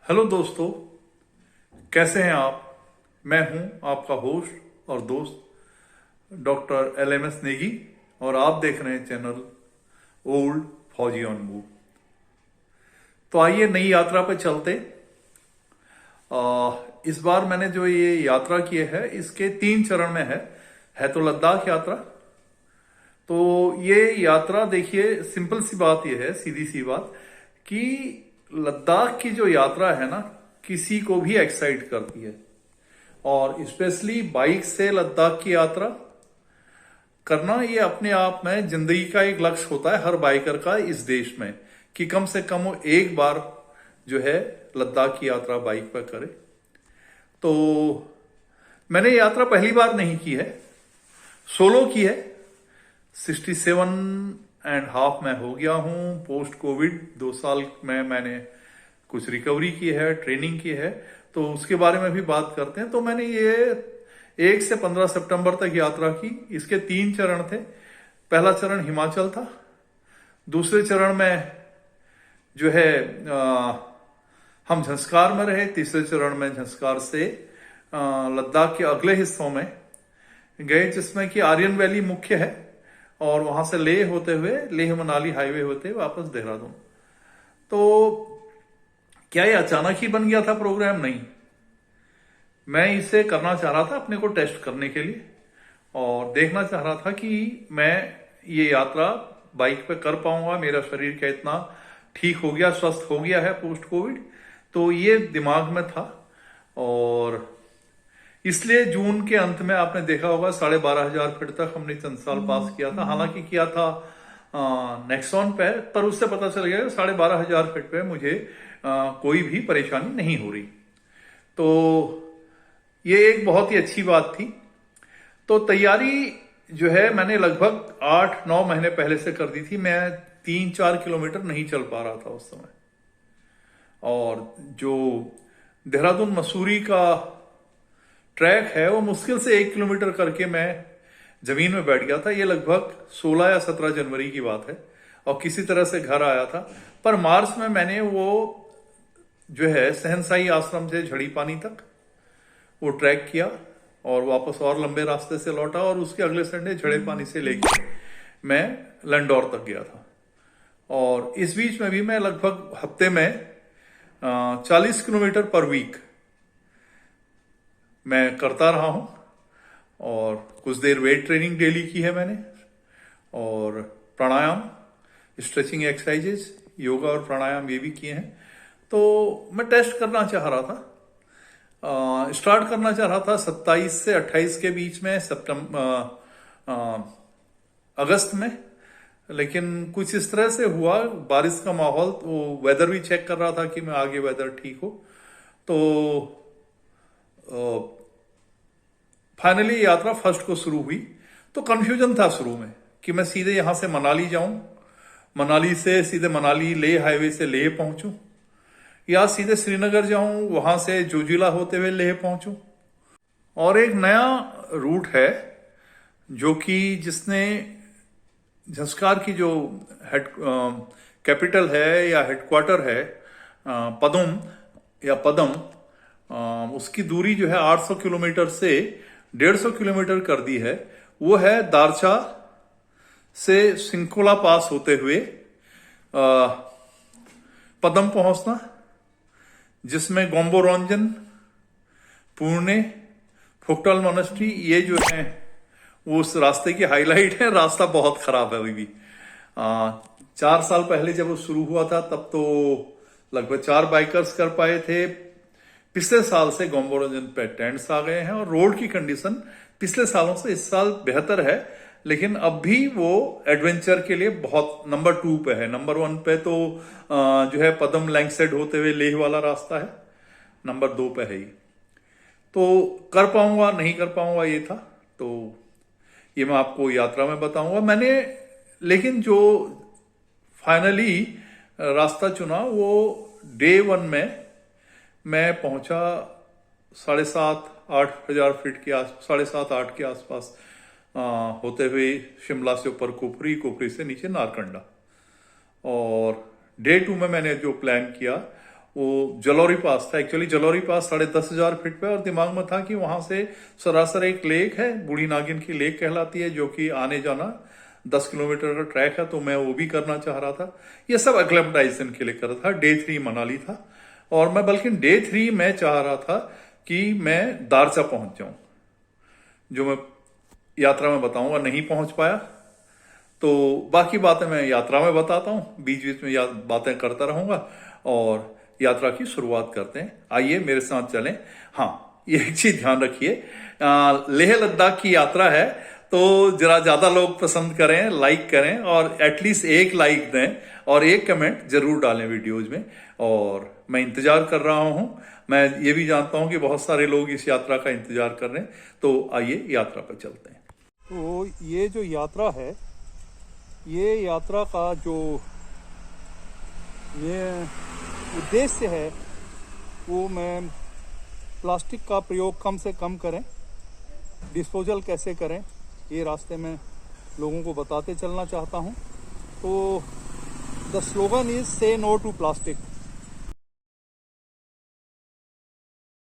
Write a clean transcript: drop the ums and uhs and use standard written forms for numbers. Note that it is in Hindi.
हेलो दोस्तों, कैसे हैं आप। मैं हूं आपका होस्ट और दोस्त डॉक्टर LMS नेगी और आप देख रहे हैं चैनल ओल्ड फौजी ऑन मूव। तो आइए नई यात्रा पर चलते। इस बार मैंने जो ये यात्रा की है इसके 3 चरण में है तो लद्दाख यात्रा। तो ये यात्रा देखिए, सिंपल सी बात ये है, सीधी सी बात कि लद्दाख की जो यात्रा है ना, किसी को भी एक्साइट करती है। और स्पेशली बाइक से लद्दाख की यात्रा करना, ये अपने आप में जिंदगी का एक लक्ष्य होता है हर बाइकर का इस देश में, कि कम से कम वो एक बार जो है लद्दाख की यात्रा बाइक पर करे। तो मैंने यात्रा पहली बार नहीं की है, सोलो की है। 67.5 में हो गया हूं पोस्ट कोविड। 2 साल में मैंने कुछ रिकवरी की है, ट्रेनिंग की है, तो उसके बारे में भी बात करते हैं। तो मैंने ये 1 से 15 सितंबर तक यात्रा की। इसके 3 चरण थे। पहला चरण हिमाचल था, दूसरे चरण में जो है हम झंस्कार में रहे, तीसरे चरण में झंस्कार से लद्दाख के अगले हिस्सों में गए, जिसमें कि आर्यन वैली मुख्य है और वहां से लेह होते हुए, लेह मनाली हाईवे होते हुए वापस देहरादून। तो क्या ये अचानक ही बन गया था प्रोग्राम? नहीं, मैं इसे करना चाह रहा था अपने को टेस्ट करने के लिए, और देखना चाह रहा था कि मैं ये यात्रा बाइक पे कर पाऊंगा। मेरा शरीर क्या इतना ठीक हो गया, स्वस्थ हो गया है पोस्ट कोविड, तो ये दिमाग में था। और इसलिए जून के अंत में आपने देखा होगा 12,500 फीट तक हमने चंद्रसाल पास किया था। हालांकि किया था नेक्सॉन पे, पर उससे पता चल गया 12,500 फीट पे मुझे कोई भी परेशानी नहीं हो रही। तो ये एक बहुत ही अच्छी बात थी। तो तैयारी जो है मैंने लगभग 8-9 महीने पहले से कर दी थी। मैं 3-4 किलोमीटर नहीं चल पा रहा था उस समय, और जो देहरादून मसूरी का ट्रैक है वो मुश्किल से 1 किलोमीटर करके मैं जमीन में बैठ गया था। ये लगभग 16 या 17 जनवरी की बात है, और किसी तरह से घर आया था। पर मार्च में मैंने वो जो है सहनसाई आश्रम से झड़ी पानी तक वो ट्रैक किया, और वापस और लंबे रास्ते से लौटा, और उसके अगले संडे झड़े पानी से लेके मैं लंडौर तक गया था। और इस बीच में भी मैं लगभग हफ्ते में 40 किलोमीटर पर वीक मैं करता रहा हूं। और कुछ देर वेट ट्रेनिंग डेली की है मैंने, और प्राणायाम, स्ट्रेचिंग एक्सरसाइजेस, योगा और प्राणायाम ये भी किए हैं। तो मैं टेस्ट करना चाह रहा था, स्टार्ट करना चाह रहा था 27 से 28 के बीच में अगस्त में। लेकिन कुछ इस तरह से हुआ, बारिश का माहौल, तो वेदर भी चेक कर रहा था कि मैं आगे वेदर ठीक हो। तो फाइनली यात्रा फर्स्ट को शुरू हुई। तो कंफ्यूजन था शुरू में कि मैं सीधे यहां से मनाली जाऊं, मनाली से सीधे मनाली लेह हाईवे से लेह पहुंचूं, या सीधे श्रीनगर जाऊं, वहां से जोजिला होते हुए लेह पहुंचूं। और एक नया रूट है जो कि जिसने झंस्कार की जो हेड कैपिटल है या हेडक्वार्टर है पदम या पदम, उसकी दूरी जो है 800 किलोमीटर से 150 किलोमीटर कर दी है। वो है दारचा से सिंकोला पास होते हुए पदम पहुंचना, जिसमें गोम्बोरोंजन, पुणे, फुकटाल मोनेस्ट्री ये जो है वो उस रास्ते की हाईलाइट है। रास्ता बहुत खराब है अभी भी। 4 साल पहले जब वो शुरू हुआ था तब तो लगभग 4 बाइकर्स कर पाए थे। पिछले साल से गोम्बोरोंजन पे टेंट्स आ गए हैं, और रोड की कंडीशन पिछले सालों से इस साल बेहतर है। लेकिन अब भी वो एडवेंचर के लिए बहुत नंबर 2 पे है। नंबर 1 पे तो जो है पदम लैंगसेड होते हुए लेह वाला रास्ता है, नंबर 2 पे है ही। तो कर पाऊंगा नहीं कर पाऊंगा ये था, तो ये मैं आपको यात्रा में बताऊंगा मैंने। लेकिन जो फाइनली रास्ता चुना वो डे 1 में मैं पहुंचा 7,500-8 हजार फीट के आस 7,500-8 के आसपास होते हुए शिमला से ऊपर कुफरी, कुफरी से नीचे नारकंडा। और डे 2 में मैंने जो प्लान किया वो जलौरी पास था। एक्चुअली जलौरी पास 10,500 फीट पे, और दिमाग में था कि वहां से सरासर एक लेक है, बूढ़ी नागिन की लेक कहलाती है, जो कि आने जाना 10 किलोमीटर का ट्रैक है, तो मैं वो भी करना चाह रहा था। ये सब एक्लेमेटाइजेशन के लिए कर रहा था। डे 3 मनाली था, और मैं बल्कि डे 3 में चाह रहा था कि मैं दारचा पहुंच जाऊं, जो मैं यात्रा में बताऊंगा। नहीं पहुंच पाया, तो बाकी बातें मैं यात्रा में बताता हूं, बीच बीच में बातें करता रहूंगा, और यात्रा की शुरुआत करते हैं। आइए मेरे साथ चलें। हाँ, ये एक चीज ध्यान रखिए, लेह लद्दाख की यात्रा है, तो जरा ज्यादा लोग पसंद करें, लाइक करें, और एटलीस्ट एक लाइक दें और एक कमेंट जरूर डालें वीडियोज में। और मैं इंतजार कर रहा हूं। मैं ये भी जानता हूं कि बहुत सारे लोग इस यात्रा का इंतजार कर रहे हैं, तो आइए यात्रा पर चलते हैं। तो ये जो यात्रा है, ये यात्रा का जो ये उद्देश्य है, वो मैं प्लास्टिक का प्रयोग कम से कम करें, डिस्पोजल कैसे करें, ये रास्ते में लोगों को बताते चलना चाहता हूँ। तो द स्लोगन इज से नो टू प्लास्टिक।